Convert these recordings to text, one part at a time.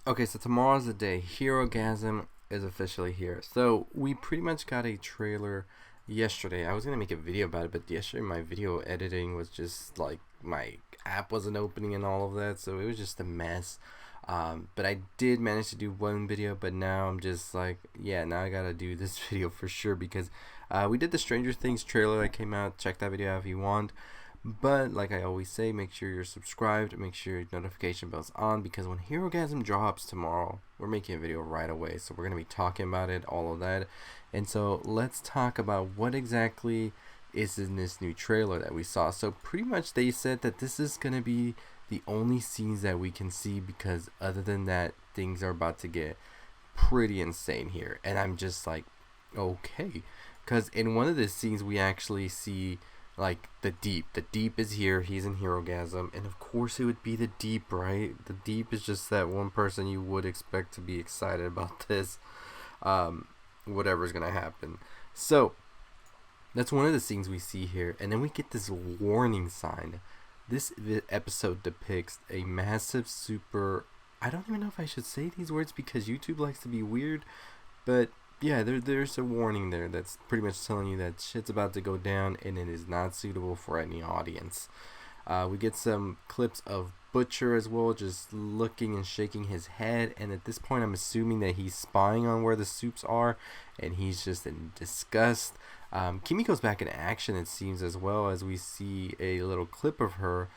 Okay, so tomorrow's the day. Herogasm is officially here. So we pretty much got a trailer yesterday. I was gonna make a video about it, but yesterday my video editing was just like my app wasn't opening and all of that, so it was just a mess. But I did manage to do one video, but now I'm just like, yeah, now I gotta do this video for sure because we did the Stranger Things trailer that came out. Check that video out if you want. But like I always say, make sure you're subscribed, make sure your notification bell's on, because when Herogasm drops tomorrow, we're making a video right away. So we're going to be talking about it, all of that. And so let's talk about what exactly is in this new trailer that we saw. So pretty much they said that this is going to be the only scenes that we can see, because other than that, things are about to get pretty insane here. And I'm just like, okay. Because in one of the scenes, we actually see like the deep is here. He's in Herogasm, and of course it would be the deep, right? The deep is just that one person you would expect to be excited about this, whatever's gonna happen. So that's one of the scenes we see here, and then we get this warning sign. This episode depicts a massive super, I don't even know if I should say these words because YouTube likes to be weird, but yeah, there's a warning there that's pretty much telling you that shit's about to go down and it is not suitable for any audience. We get some clips of Butcher as well, just looking and shaking his head, and at this point I'm assuming that he's spying on where the soups are, and he's just in disgust. Kimiko's back in action, it seems, as well, as we see a little clip of her.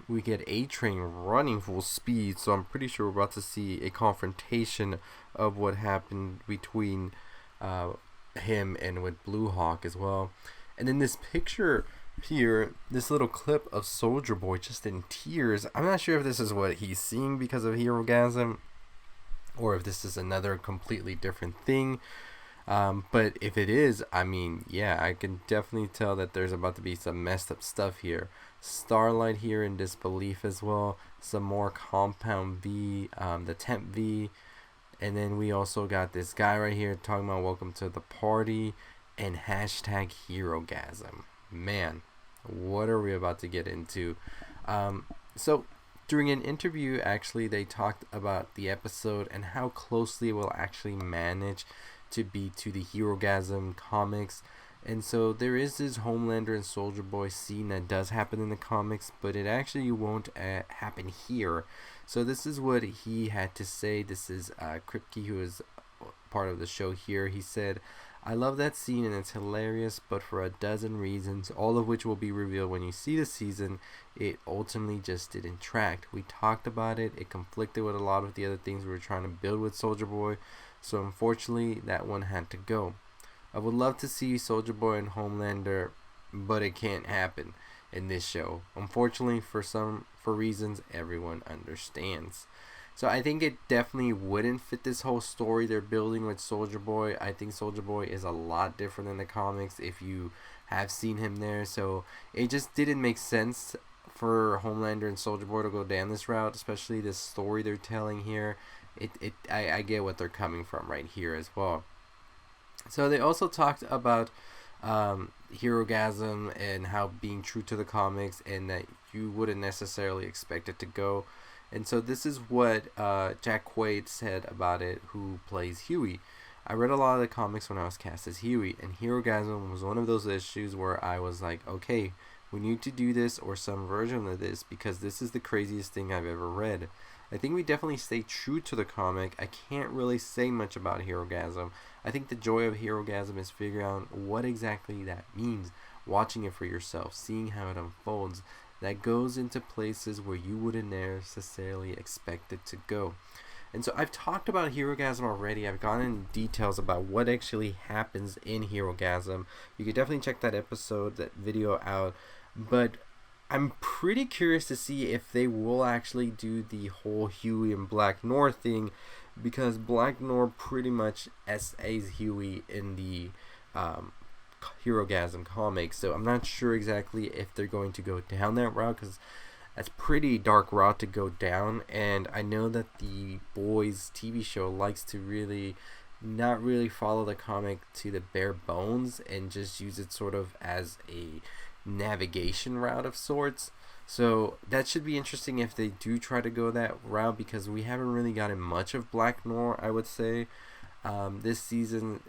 We get A-Train running full speed, so I'm pretty sure we're about to see a confrontation of what happened between him and with Blue Hawk as well. And then this picture here, this little clip of Soldier Boy just in tears. I'm not sure if this is what he's seeing because of Herogasm, or if this is another completely different thing. But if it is, I mean, yeah, I can definitely tell that there's about to be some messed up stuff here. Starlight here in disbelief as well. Some more Compound V, the Temp V. And then we also got this guy right here talking about welcome to the party and hashtag Herogasm. Man, what are we about to get into? So during an interview, actually, they talked about the episode and how closely it will actually manage to be to the Herogasm comics. And so there is this Homelander and Soldier Boy scene that does happen in the comics, but it actually won't happen here. So this is what he had to say. This is Kripke, who is part of the show here. He said, "I love that scene and it's hilarious, but for a dozen reasons, all of which will be revealed when you see the season, it ultimately just didn't track. We talked about it. It conflicted with a lot of the other things we were trying to build with Soldier Boy. So unfortunately, that one had to go. I would love to see Soldier Boy and Homelander, but it can't happen in this show. Unfortunately, for reasons everyone understands." So I think it definitely wouldn't fit this whole story they're building with Soldier Boy. I think Soldier Boy is a lot different than the comics if you have seen him there. So it just didn't make sense for Homelander and Soldier Boy to go down this route, especially this story they're telling here. I get what they're coming from right here as well. So they also talked about Herogasm and how being true to the comics, and that you wouldn't necessarily expect it to go. And so this is what Jack Quaid said about it, who plays Huey. "I read a lot of the comics when I was cast as Huey, and Herogasm was one of those issues where I was like, okay, we need to do this or some version of this, because this is the craziest thing I've ever read. I think we definitely stay true to the comic. I can't really say much about Herogasm. I think the joy of Herogasm is figuring out what exactly that means, watching it for yourself, seeing how it unfolds. That goes into places where you wouldn't necessarily expect it to go." And so I've talked about Herogasm already. I've gone into details about what actually happens in Herogasm. You could definitely check that episode, that video out. But I'm pretty curious to see if they will actually do the whole Huey and Black Noir thing, because Black Noir pretty much SAs Huey in the Herogasm comics. So I'm not sure exactly if they're going to go down that route, because that's pretty dark route to go down. And I know that the Boys TV show likes to really not really follow the comic to the bare bones and just use it sort of as a navigation route of sorts. So that should be interesting if they do try to go that route, because we haven't really gotten much of Black Noir, I would say, this season.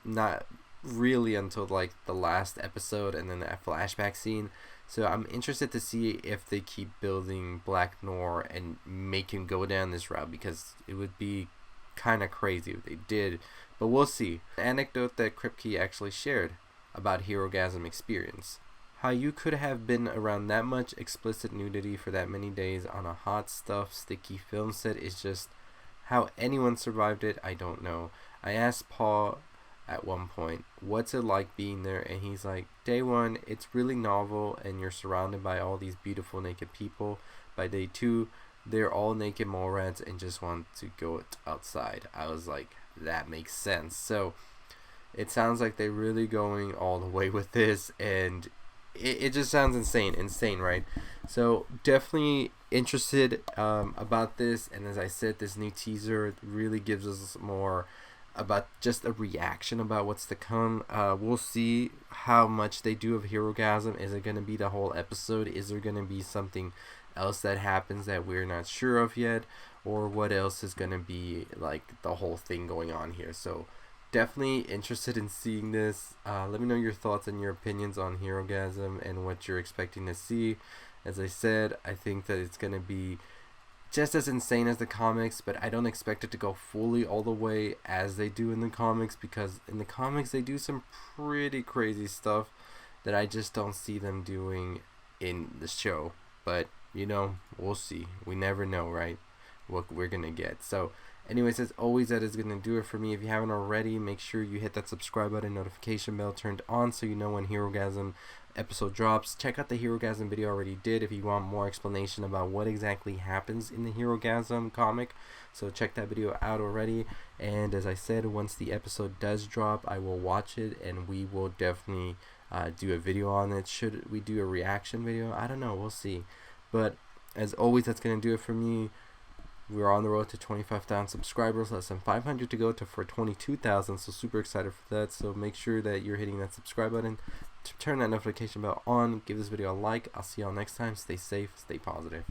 Not really until like the last episode and then that flashback scene. So I'm interested to see if they keep building Black Noir and make him go down this route, because it would be kind of crazy if they did. But we'll see. An anecdote that Kripke actually shared about Herogasm experience. How you could have been around that much explicit nudity for that many days on a hot stuff sticky film set is just how anyone survived it. I don't know. I asked Paul at one point, what's it like being there? And he's like, day one, it's really novel and you're surrounded by all these beautiful naked people. By day two, they're all naked mole rats and just want to go outside. I was like, that makes sense. So it sounds like they're really going all the way with this, and it just sounds insane, right? So definitely interested about this, and as I said, this new teaser really gives us more about just a reaction about what's to come. We'll see how much they do of Herogasm. Is it going to be the whole episode? Is there going to be something else that happens that we're not sure of yet? Or what else is going to be like the whole thing going on here? So definitely interested in seeing this. Let me know your thoughts and your opinions on Herogasm and what you're expecting to see. As I said, I think that it's going to be just as insane as the comics, but I don't expect it to go fully all the way as they do in the comics, because in the comics they do some pretty crazy stuff that I just don't see them doing in the show. But you know, we'll see. We never know, right, what we're gonna get. So anyways, as always, that is gonna do it for me. If you haven't already, make sure you hit that subscribe button, notification bell turned on, so you know when Herogasm episode drops. Check out the Herogasm video I already did if you want more explanation about what exactly happens in the Herogasm comic. So check that video out already. And as I said, once the episode does drop, I will watch it and we will definitely do a video on it. Should we do a reaction video? I don't know, we'll see. But as always, that's gonna do it for me. We're on the road to 25,000 subscribers, less than 500 to go for 22,000, so super excited for that. So make sure that you're hitting that subscribe button, turn that notification bell on, give this video a like. I'll see y'all next time. Stay safe, stay positive.